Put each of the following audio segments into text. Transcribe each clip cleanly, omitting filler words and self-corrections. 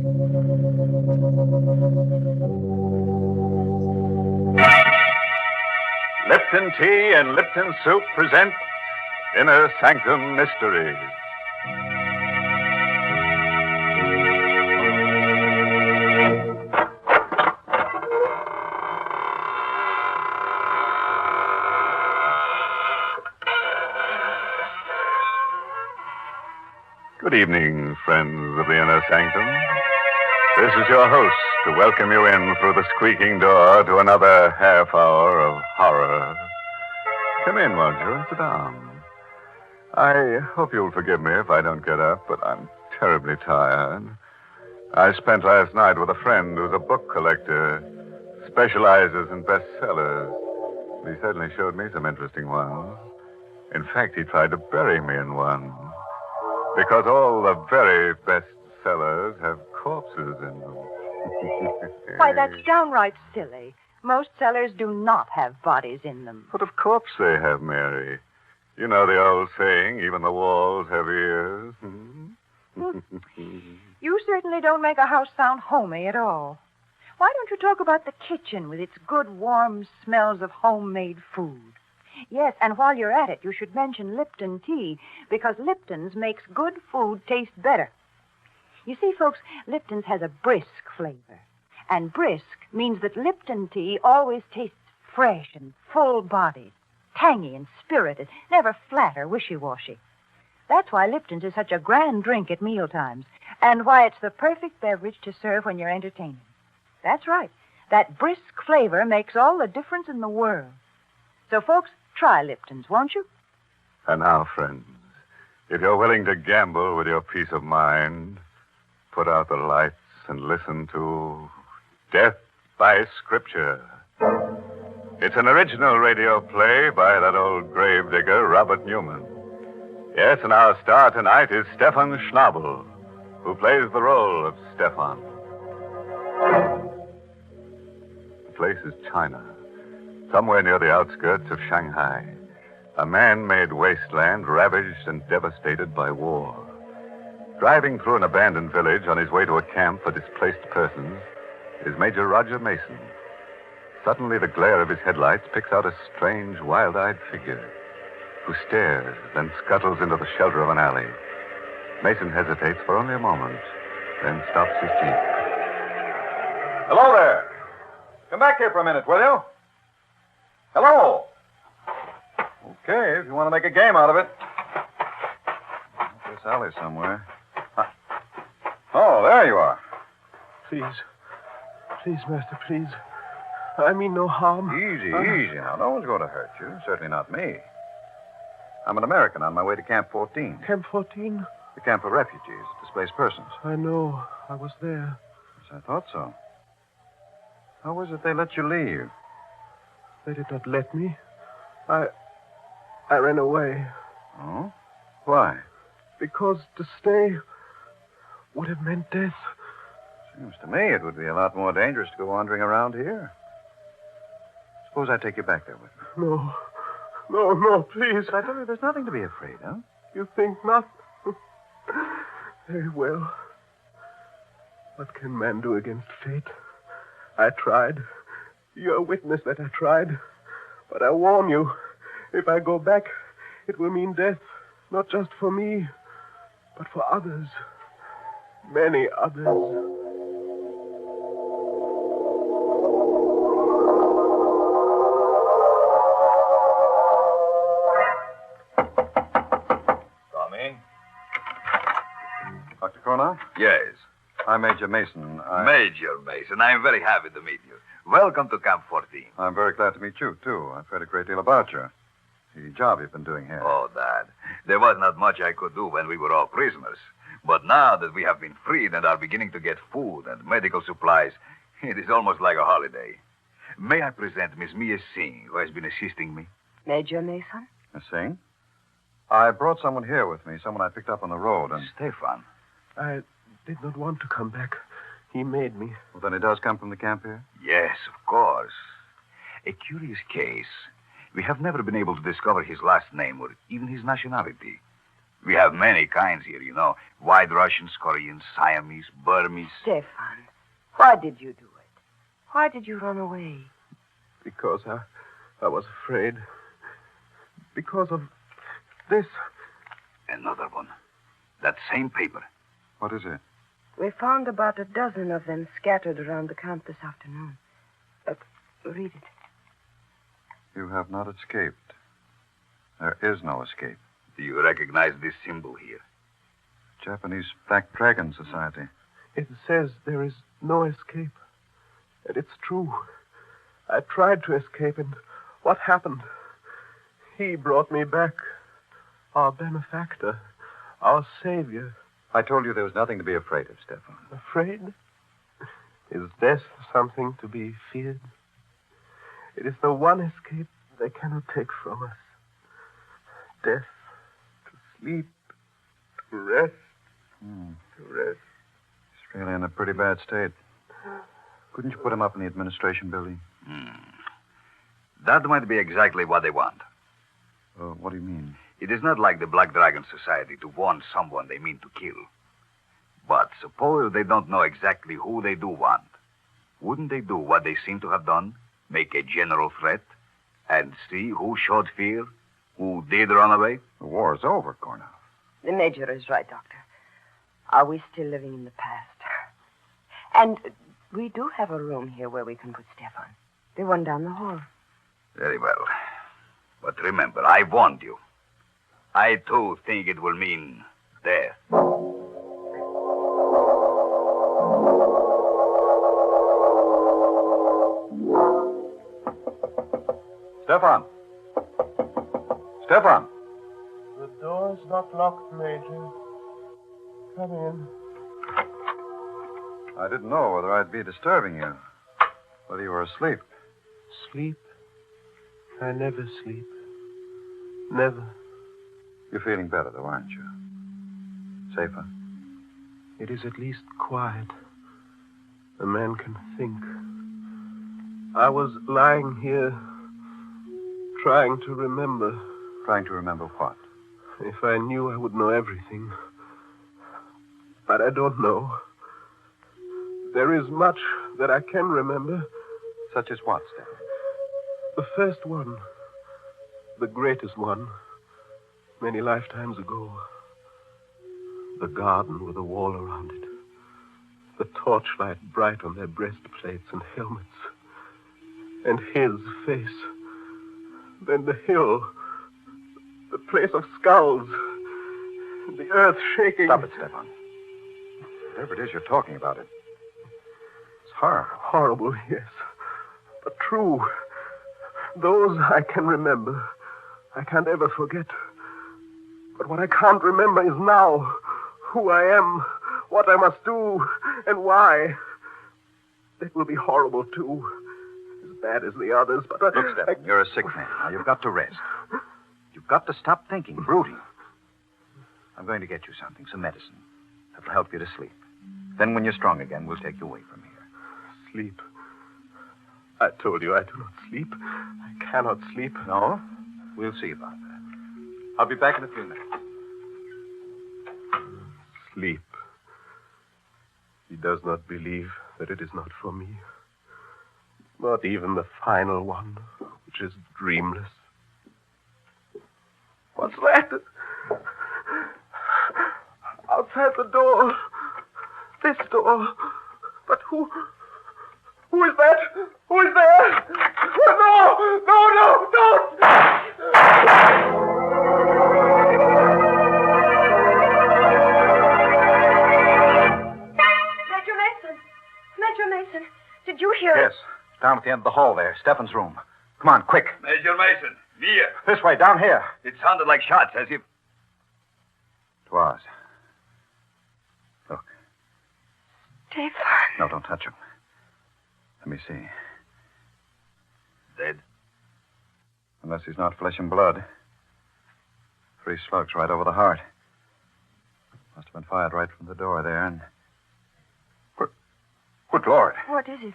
Lipton Tea and Lipton Soup present Inner Sanctum Mysteries. Good evening, friends of the Inner Sanctum. This is your host to welcome you in through the squeaking door to another half hour of horror. Come in, won't you, and sit down. I hope you'll forgive me if I don't get up, but I'm terribly tired. I spent last night with a friend who's a book collector, specializes in bestsellers. He certainly showed me some interesting ones. In fact, he tried to bury me in one. Because all the very best sellers have corpses in them. Why, that's downright silly. Most sellers do not have bodies in them. But of course they have, Mary. You know the old saying, even the walls have ears. You certainly don't make a house sound homey at all. Why don't you talk about the kitchen with its good, warm smells of homemade food? Yes, and while you're at it, you should mention Lipton tea, because Lipton's makes good food taste better. You see, folks, Lipton's has a brisk flavor. And brisk means that Lipton tea always tastes fresh and full-bodied, tangy and spirited, never flat or wishy-washy. That's why Lipton's is such a grand drink at mealtimes, and why it's the perfect beverage to serve when you're entertaining. That's right. That brisk flavor makes all the difference in the world. So, folks, try Lipton's, won't you? And now, friends, if you're willing to gamble with your peace of mind, put out the lights and listen to Death by Scripture. It's an original radio play by that old gravedigger, Robert Newman. Yes, and our star tonight is Stefan Schnabel, who plays the role of Stefan. The place is China, somewhere near the outskirts of Shanghai, a man-made wasteland ravaged and devastated by war. Driving through an abandoned village on his way to a camp for displaced persons is Major Roger Mason. Suddenly, the glare of his headlights picks out a strange, wild-eyed figure who stares, then scuttles into the shelter of an alley. Mason hesitates for only a moment, then stops his jeep. Hello there. Come back here for a minute, will you? Hello. Okay, if you want to make a game out of it. This alley somewhere. Huh. Oh, there you are. Please, master, please. I mean no harm. Easy, easy now. No one's going to hurt you. Certainly not me. I'm an American on my way to Camp 14. Camp 14? The camp for refugees, displaced persons. I know. I was there. Yes, I thought so. How was it they let you leave? They did not let me. I ran away. Oh? Why? Because to stay would have meant death. Seems to me it would be a lot more dangerous to go wandering around here. Suppose I take you back there with me. No, please. But I tell you, there's nothing to be afraid of. You think not? Very well. What can man do against fate? I tried. You're a witness that I tried. But I warn you, if I go back, it will mean death, not just for me, but for others. Many others. Dr. Cornell? Yes. I'm Major Mason. Major Mason, I'm very happy to meet you. Welcome to Camp 14. I'm very glad to meet you, too. I've heard a great deal about you. The job you've been doing here. Oh, Dad. There was not much I could do when we were all prisoners. But now that we have been freed and are beginning to get food and medical supplies, it is almost like a holiday. May I present Miss Mia Singh, who has been assisting me? Major Mason? Miss Singh? I brought someone here with me, someone I picked up on the road, and... Stefan. I did not want to come back. He made me. Well, then he does come from the camp here? Yes, of course. A curious case. We have never been able to discover his last name or even his nationality. We have many kinds here, you know. White Russians, Koreans, Siamese, Burmese. Stefan, why did you do it? Why did you run away? Because I was afraid. Because of this. Another one. That same paper. What is it? We found about a dozen of them scattered around the camp this afternoon. Read it. You have not escaped. There is no escape. Do you recognize this symbol here? Japanese Black Dragon Society. It says there is no escape. And it's true. I tried to escape, and what happened? He brought me back. Our benefactor. Our savior. I told you there was nothing to be afraid of, Stefan. Afraid? Is death something to be feared? It is the one escape they cannot take from us. Death, to sleep, to rest, to rest. He's really in a pretty bad state. Couldn't you put him up in the administration building? That might be exactly what they want. What do you mean? It is not like the Black Dragon Society to warn someone they mean to kill. But suppose they don't know exactly who they do want. Wouldn't they do what they seem to have done? Make a general threat? And see who showed fear? Who did run away? The war's over, Kornoff. The Major is right, Doctor. Are we still living in the past? And we do have a room here where we can put Stefan. The one down the hall. Very well. But remember, I warned you. I, too, think it will mean death. Stefan! Stefan! The door's not locked, Major. Come in. I didn't know whether I'd be disturbing you. Whether you were asleep. Sleep? I never sleep. Never. You're feeling better, though, aren't you? Safer? It is at least quiet. A man can think. I was lying here, trying to remember. Trying to remember what? If I knew, I would know everything. But I don't know. There is much that I can remember. Such as what, Stefan? The first one. The greatest one. Many lifetimes ago. The garden with a wall around it. The torchlight bright on their breastplates and helmets. And his face. Then the hill. The place of skulls. The earth shaking. Stop it, Stefan. Whatever it is you're talking about, it's horrible. Horrible, yes. But true. Those I can remember. I can't ever forget. But what I can't remember is now. Who I am, what I must do, and why. That will be horrible, too. As bad as the others, but Look, Stefan, you're a sick man. Now, you've got to rest. You've got to stop thinking, brooding. I'm going to get you something, some medicine. That'll help you to sleep. Then when you're strong again, we'll take you away from here. Sleep. I told you I do not sleep. I cannot sleep. No? We'll see about that. I'll be back in a few minutes. Sleep. He does not believe that it is not for me. Not even the final one, which is dreamless. What's that? Outside the door. This door. But who is that? Who is there? No! No, don't! Major Mason, did you hear Yes. Down at the end of the hall there. Stefan's room. Come on, quick. Major Mason, here. This way, down here. It sounded like shots, as if... It was. Look. Stefan. No, don't touch him. Let me see. Dead? Unless he's not flesh and blood. 3 slugs right over the heart. Must have been fired right from the door there, and... Good Lord. What is it?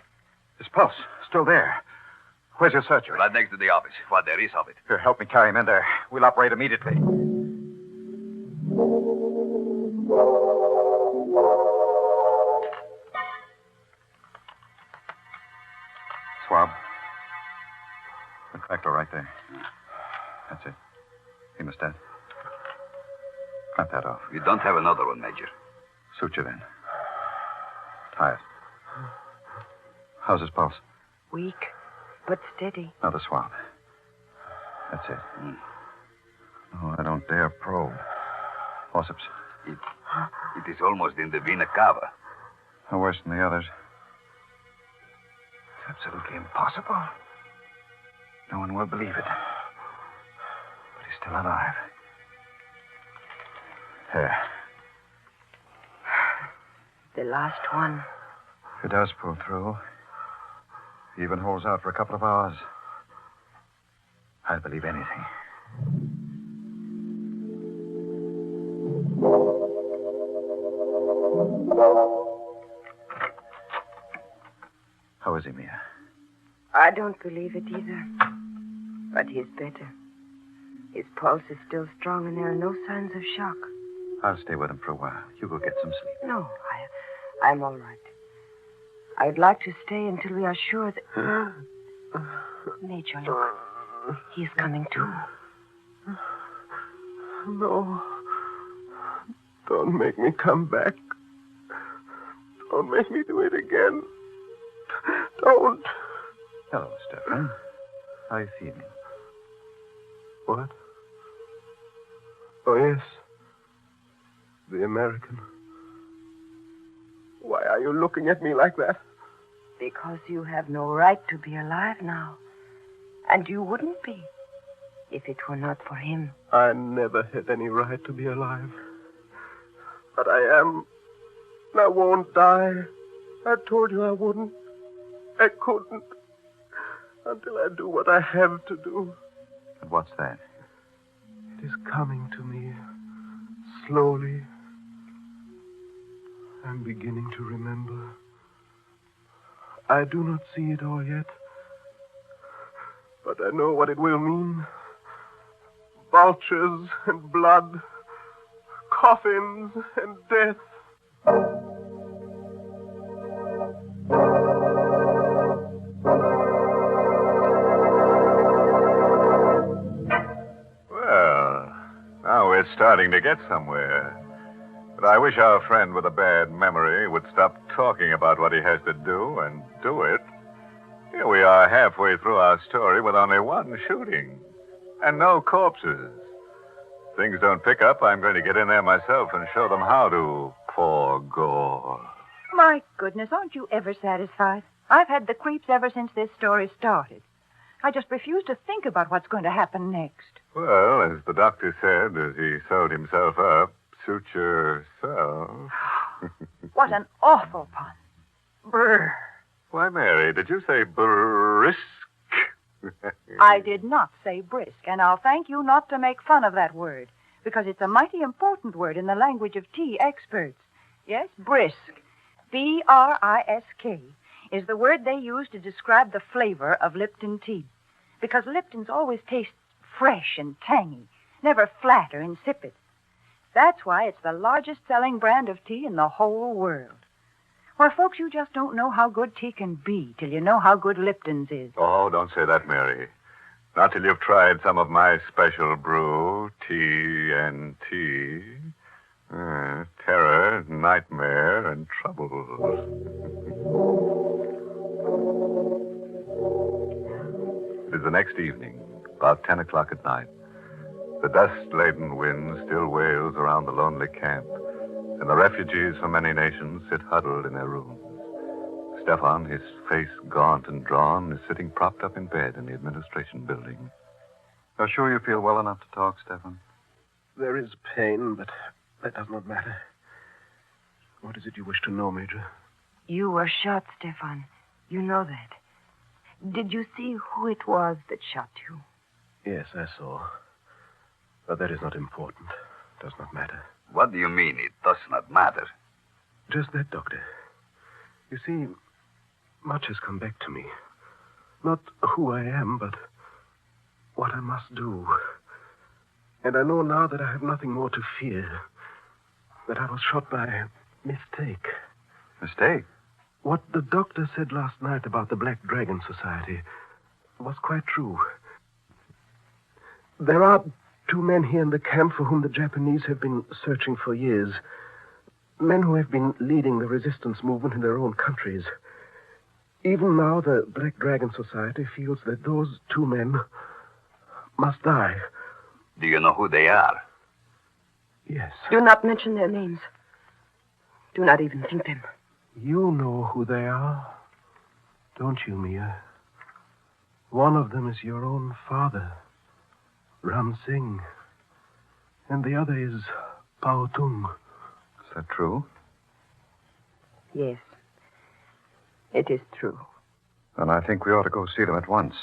His pulse, still there. Where's your searcher? Right next to the office. What there is of it. Here, help me carry him in there. We'll operate immediately. Swab. The factor right there. That's it. Hemostat. Clamp that off. You don't have another one, Major. Suture then. Tie it. How's his pulse? Weak, but steady. Another swab. That's it. No, I don't dare probe. Forceps. It is almost in the vena cava. No worse than the others. It's absolutely impossible. No one will believe it. But he's still alive. There. The last one. If he does pull through, if he even holds out for a couple of hours, I'll believe anything. How is he, Mia? I don't believe it either. But he's better. His pulse is still strong and there are no signs of shock. I'll stay with him for a while. You go get some sleep. No, I'm all right. I'd like to stay until we are sure that... Major, look. He's coming too. No. Don't make me come back. Don't make me do it again. Don't. Hello, Stefan. How are you feeling? What? Oh, yes. The American. Why are you looking at me like that? Because you have no right to be alive now. And you wouldn't be if it were not for him. I never had any right to be alive. But I am. And I won't die. I told you I wouldn't. I couldn't. Until I do what I have to do. And what's that? It is coming to me. Slowly. I'm beginning to remember. I do not see it all yet. But I know what it will mean. Vultures and blood. Coffins and death. Well, now we're starting to get somewhere. But I wish our friend with a bad memory would stop talking about what he has to do and do it. Here we are halfway through our story with only one shooting and no corpses. If things don't pick up, I'm going to get in there myself and show them how to pour gore. My goodness, aren't you ever satisfied? I've had the creeps ever since this story started. I just refuse to think about what's going to happen next. Well, as the doctor said as he sewed himself up, suit yourself. What an awful pun. Brr. Why, Mary, did you say brisk? I did not say brisk, and I'll thank you not to make fun of that word, because it's a mighty important word in the language of tea experts. Yes, brisk, B-R-I-S-K, is the word they use to describe the flavor of Lipton tea, because Lipton's always tastes fresh and tangy, never flat or insipid. That's why it's the largest selling brand of tea in the whole world. Well, folks, you just don't know how good tea can be till you know how good Lipton's is. Oh, don't say that, Mary. Not till you've tried some of my special brew, T&T. Terror, nightmare, and trouble. It is the next evening, about 10 o'clock at night. The dust-laden wind still wails around the lonely camp, and the refugees from many nations sit huddled in their rooms. Stefan, his face gaunt and drawn, is sitting propped up in bed in the administration building. You're sure you feel well enough to talk, Stefan? There is pain, but that does not matter. What is it you wish to know, Major? You were shot, Stefan. You know that. Did you see who it was that shot you? Yes, I saw. But that is not important. Does not matter. What do you mean it does not matter? Just that, Doctor. You see, much has come back to me. Not who I am, but what I must do. And I know now that I have nothing more to fear. that I was shot by mistake. Mistake? What the doctor said last night about the Black Dragon Society was quite true. There are 2 men here in the camp for whom the Japanese have been searching for years. Men who have been leading the resistance movement in their own countries. Even now, the Black Dragon Society feels that those 2 men must die. Do you know who they are? Yes. Do not mention their names. Do not even think them. You know who they are, don't you, Mia? One of them is your own father, Ram Singh. And the other is Pao Tung. Is that true? Yes. It is true. Then I think we ought to go see them at once.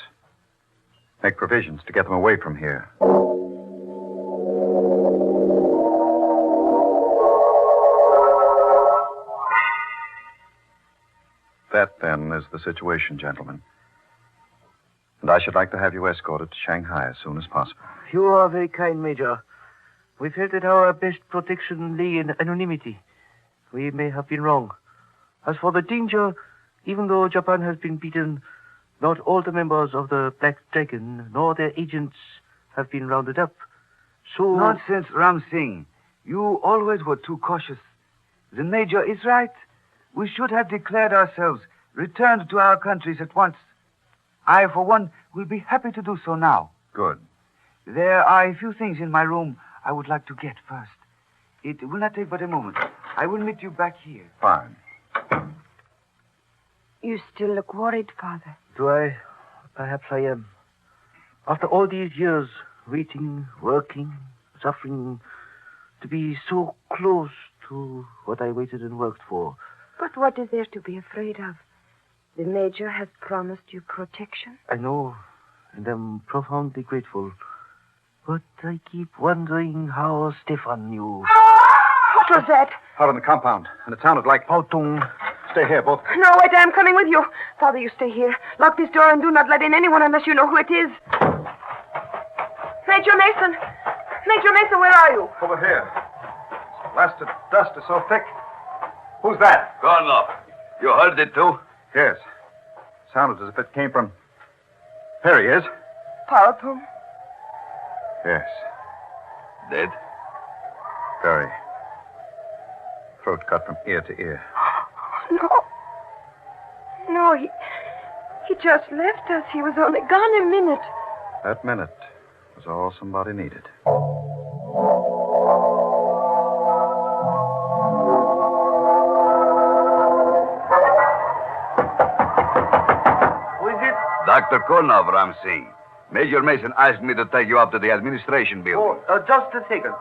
Make provisions to get them away from here. That, then, is the situation, gentlemen. And I should like to have you escorted to Shanghai as soon as possible. You are very kind, Major. We felt that our best protection lay in anonymity. We may have been wrong. As for the danger, even though Japan has been beaten, not all the members of the Black Dragon nor their agents have been rounded up. So... Nonsense, Ram Singh. You always were too cautious. The Major is right. We should have declared ourselves, returned to our countries at once. I, for one, will be happy to do so now. Good. There are a few things in my room I would like to get first. It will not take but a moment. I will meet you back here. Fine. You still look worried, Father. Do I? Perhaps I am. After all these years, waiting, working, suffering, to be so close to what I waited and worked for. But what is there to be afraid of? The Major has promised you protection. I know, and I'm profoundly grateful. But I keep wondering how Stefan knew. What was that? Out on the compound, and it sounded like... Pao Tung. Stay here, both. No, wait, I'm coming with you. Father, you stay here. Lock this door and do not let in anyone unless you know who it is. Major Mason! Major Mason, where are you? Over here. This blasted dust is so thick. Who's that? Kornov, you heard it too? Yes. Sounded as if it came from... Here he is. Powerful. Yes. Dead? Very. Throat cut from ear to ear. No. No, he just left us. He was only gone a minute. That minute was all somebody needed. Who is it? Dr. Kornov, Ram Singh. Major Mason asked me to take you up to the administration building. Just a second.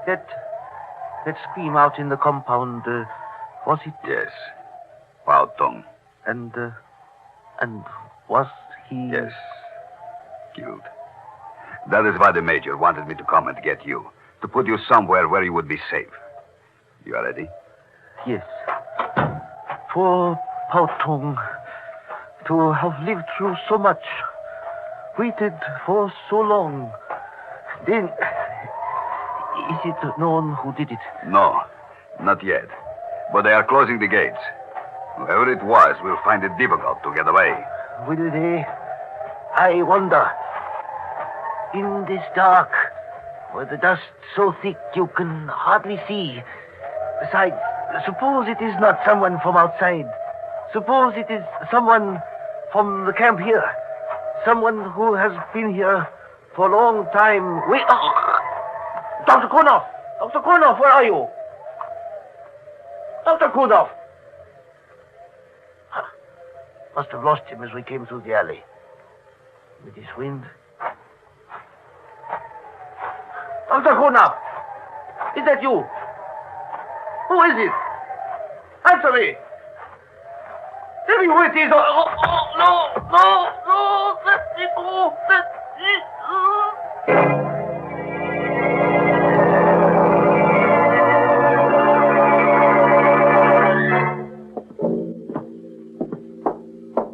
That scream out in the compound, was it? Yes. Pao Tung. And was he... Yes. Killed. That is why the Major wanted me to come and get you. To put you somewhere where you would be safe. You are ready? Yes. Poor Pao Tung, to have lived through so much, waited for so long. Then, is it known who did it? No, not yet. But they are closing the gates. Whoever it was will find it difficult to get away. Will they? I wonder. In this dark, where the dust so thick you can hardly see. Besides, suppose it is not someone from outside. Suppose it is someone from the camp here. Someone who has been here for a long time. Wait. Dr. Kornov! Dr. Kornov, where are you? Dr. Kornov! Must have lost him as we came through the alley. With this wind. Dr. Kornov! Is that you? Who is it? Answer me! Tell me who it is! No! Let me go! Let me go!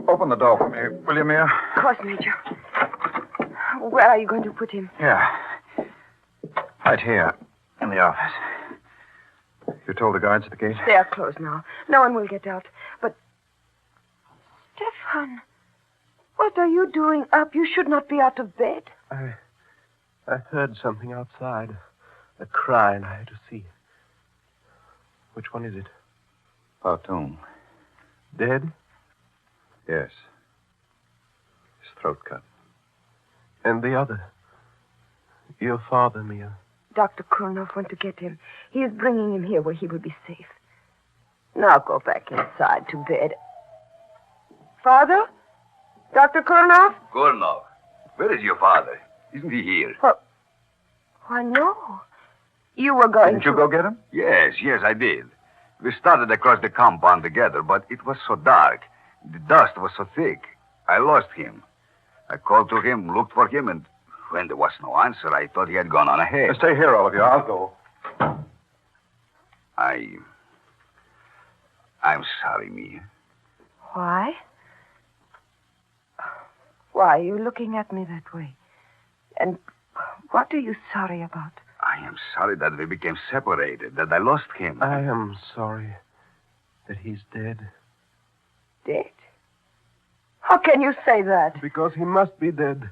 Open the door for me, will you, Mia? Of course, Major. Where are you going to put him? Yeah. Right here. In the office. You told the guards at the gate? They are closed now. No one will get out. But, Stefan, what are you doing up? You should not be out of bed. I heard something outside. A cry, and I had to see. Which one is it? Parton. Dead? Yes. His throat cut. And the other? Your father, Mia. Dr. Kurnoff went to get him. He is bringing him here where he will be safe. Now go back inside to bed. Father? Dr. Kurnoff? Gurnov, where is your father? Isn't he here? Why, no. You were going Didn't you go get him? Yes, I did. We started across the compound together, but it was so dark. The dust was so thick. I lost him. I called to him, looked for him, and when there was no answer, I thought he had gone on ahead. Stay here, all of you. I'll go. I'm sorry, Mia. Why? Why are you looking at me that way? And what are you sorry about? I am sorry that we became separated, that I lost him. I am sorry that he's dead. Dead? How can you say that? Because he must be dead.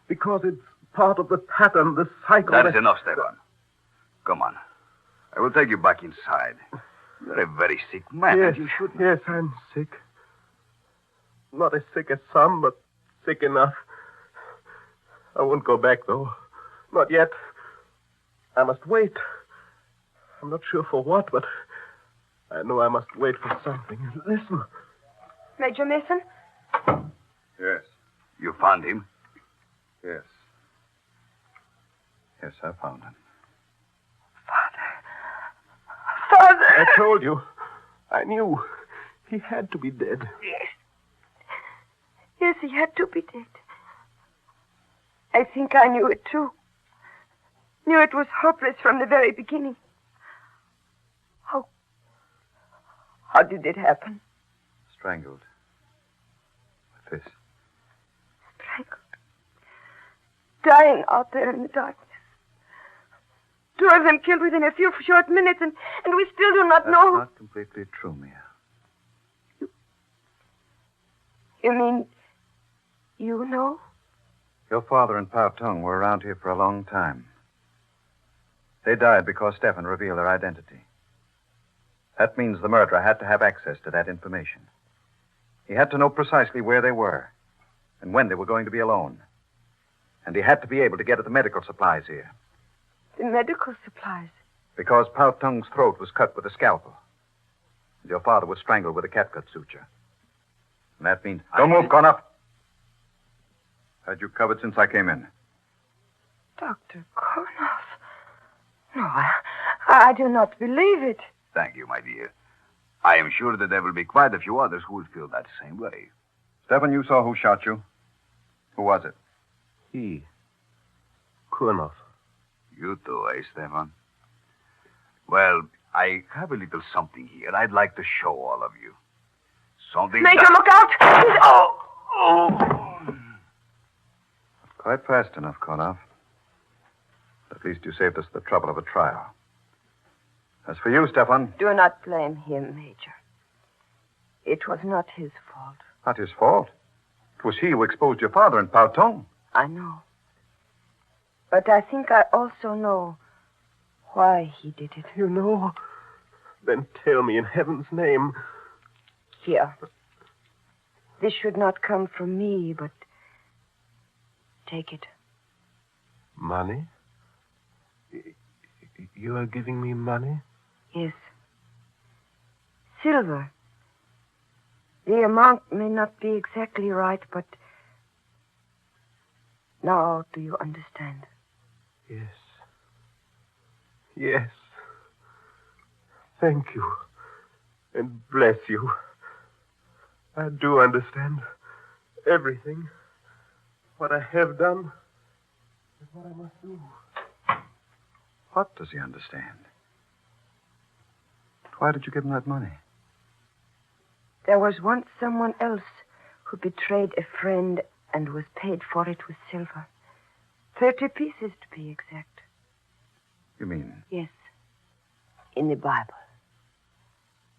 Because it's part of the pattern, the cycle. That is enough, Stefan. Come on. I will take you back inside. You're a very sick man, Yes, and you shouldn't. yes, I'm sick. Not as sick as some, but sick enough. I won't go back, though. Not yet. I must wait. I'm not sure for what, but I know I must wait for something. Listen. Major Mason? Yes. You found him? Yes. Yes, I found him. Father! I told you. I knew. He had to be dead. Yes. Yes, he had to be dead. I think I knew it, too. Knew it was hopeless from the very beginning. How did it happen? Strangled. With this. Strangled. Dying out there in the darkness. Two of them killed within a few short minutes, and we still do not That's know. not completely true, Mia. You mean you know? Your father and Pa Tung were around here for a long time. They died because Stefan revealed their identity. That means the murderer had to have access to that information. He had to know precisely where they were and when they were going to be alone. And he had to be able to get at the medical supplies here. The medical supplies. Because Pa Tung's throat was cut with a scalpel. And your father was strangled with a catgut suture. And that means... Don't move, Conniff. Had you covered since I came in. Dr. Kurnoff. No, I do not believe it. Thank you, my dear. I am sure that there will be quite a few others who will feel that same way. Stefan, you saw who shot you. Who was it? He. Kurnoff. You too, eh, Stefan? Well, I have a little something here I'd like to show all of you. Something Major, look out! Oh! Quite fast enough, Konov. At least you saved us the trouble of a trial. As for you, Stefan... Do not blame him, Major. It was not his fault. Not his fault. It was he who exposed your father and Pa Tung. I know. But I think I also know why he did it. You know? Then tell me in heaven's name. Here. This should not come from me, but take it. Money? You are giving me money? Yes. Silver. The amount may not be exactly right, but now do you understand? Yes. Yes. Thank you. And bless you. I do understand everything. What I have done and what I must do. What does he understand? Why did you give him that money? There was once someone else who betrayed a friend and was paid for it with silver. 30 pieces, to be exact. You mean? Yes. In the Bible.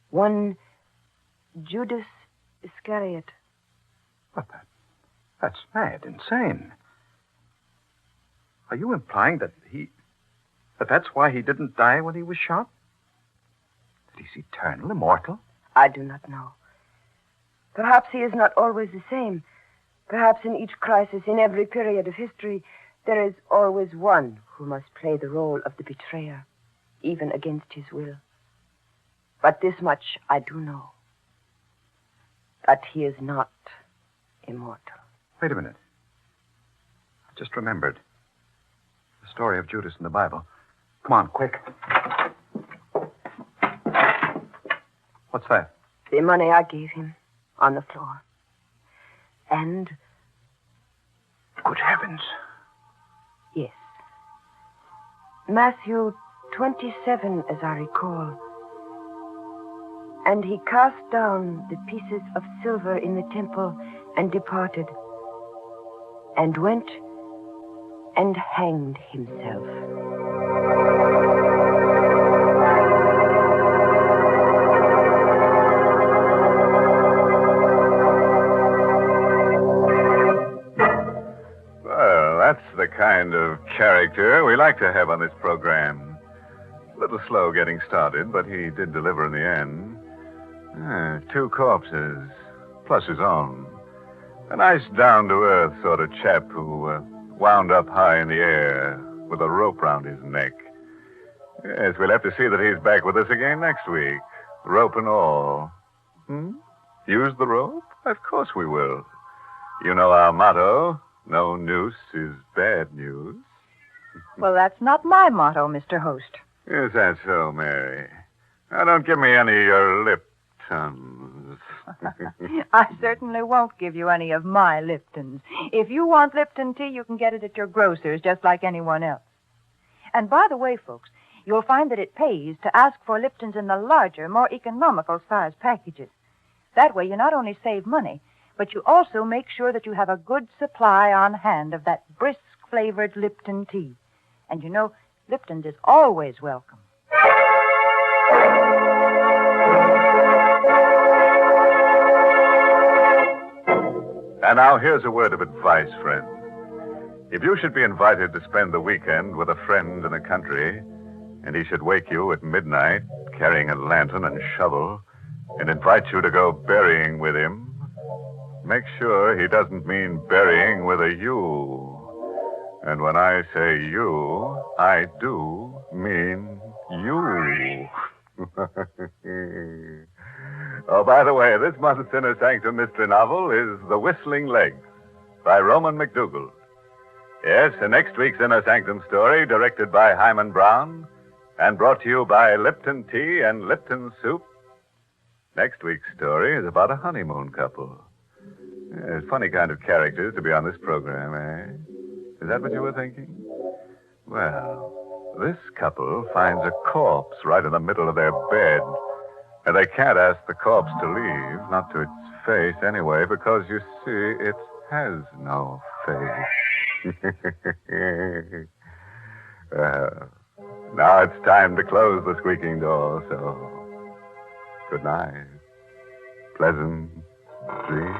One Judas Iscariot. But that's mad, insane. Are you implying that that's why he didn't die when he was shot? That he's eternal, immortal? I do not know. Perhaps he is not always the same. Perhaps in each crisis, in every period of history, there is always one who must play the role of the betrayer, even against his will. But this much I do know, that he is not immortal. Wait a minute. I just remembered. The story of Judas in the Bible. Come on, quick. What's that? The money I gave him on the floor. And, Good heavens. yes, Matthew 27, as I recall. And he cast down the pieces of silver in the temple and departed, and went and hanged himself. Well, that's the kind of character we like to have on this program. A little slow getting started, but he did deliver in the end. 2 corpses, plus his own. A nice down-to-earth sort of chap who wound up high in the air with a rope round his neck. Yes, we'll have to see that he's back with us again next week. Rope and all. Use the rope? Of course we will. You know our motto, no noose is bad news. Well, that's not my motto, Mr. Host. Is that so, Mary? Now, don't give me any of your Liptons. I certainly won't give you any of my Liptons. If you want Lipton tea, you can get it at your grocer's just like anyone else. And by the way, folks, you'll find that it pays to ask for Liptons in the larger, more economical size packages. That way you not only save money, but you also make sure that you have a good supply on hand of that brisk-flavored Lipton tea. And you know, Lipton's is always welcome. And now here's a word of advice, friend. If you should be invited to spend the weekend with a friend in the country, and he should wake you at midnight carrying a lantern and shovel and invite you to go berrying with him, make sure he doesn't mean burying with a U. And when I say you, I do mean you. Oh, by the way, this month's Inner Sanctum mystery novel is The Whistling Legs by Roman McDougall. Yes, and next week's Inner Sanctum story, directed by Hyman Brown and brought to you by Lipton Tea and Lipton Soup. Next week's story is about a honeymoon couple. Yes, funny kind of characters to be on this program, eh? Is that what you were thinking? Well, this couple finds a corpse right in the middle of their bed. And they can't ask the corpse to leave, not to its face anyway, because, you see, it has no face. Now it's time to close the squeaking door, so good night. Pleasant dreams.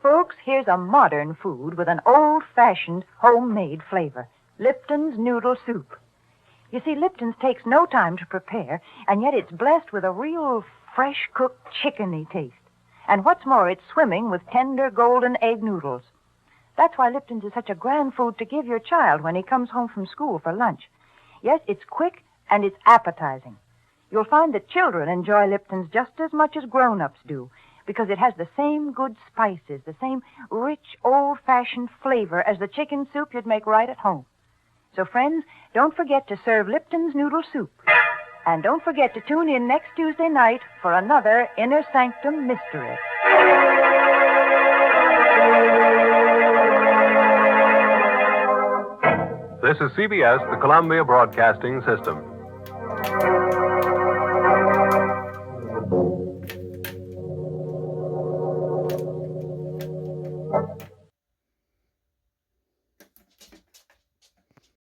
Folks, here's a modern food with an old-fashioned, homemade flavor. Lipton's noodle soup. You see, Lipton's takes no time to prepare, and yet it's blessed with a real fresh-cooked chickeny taste. And what's more, it's swimming with tender golden egg noodles. That's why Lipton's is such a grand food to give your child when he comes home from school for lunch. Yes, it's quick and it's appetizing. You'll find that children enjoy Lipton's just as much as grown-ups do, because it has the same good spices, the same rich, old-fashioned flavor as the chicken soup you'd make right at home. So, friends, don't forget to serve Lipton's noodle soup. And don't forget to tune in next Tuesday night for another Inner Sanctum mystery. This is CBS, the Columbia Broadcasting System.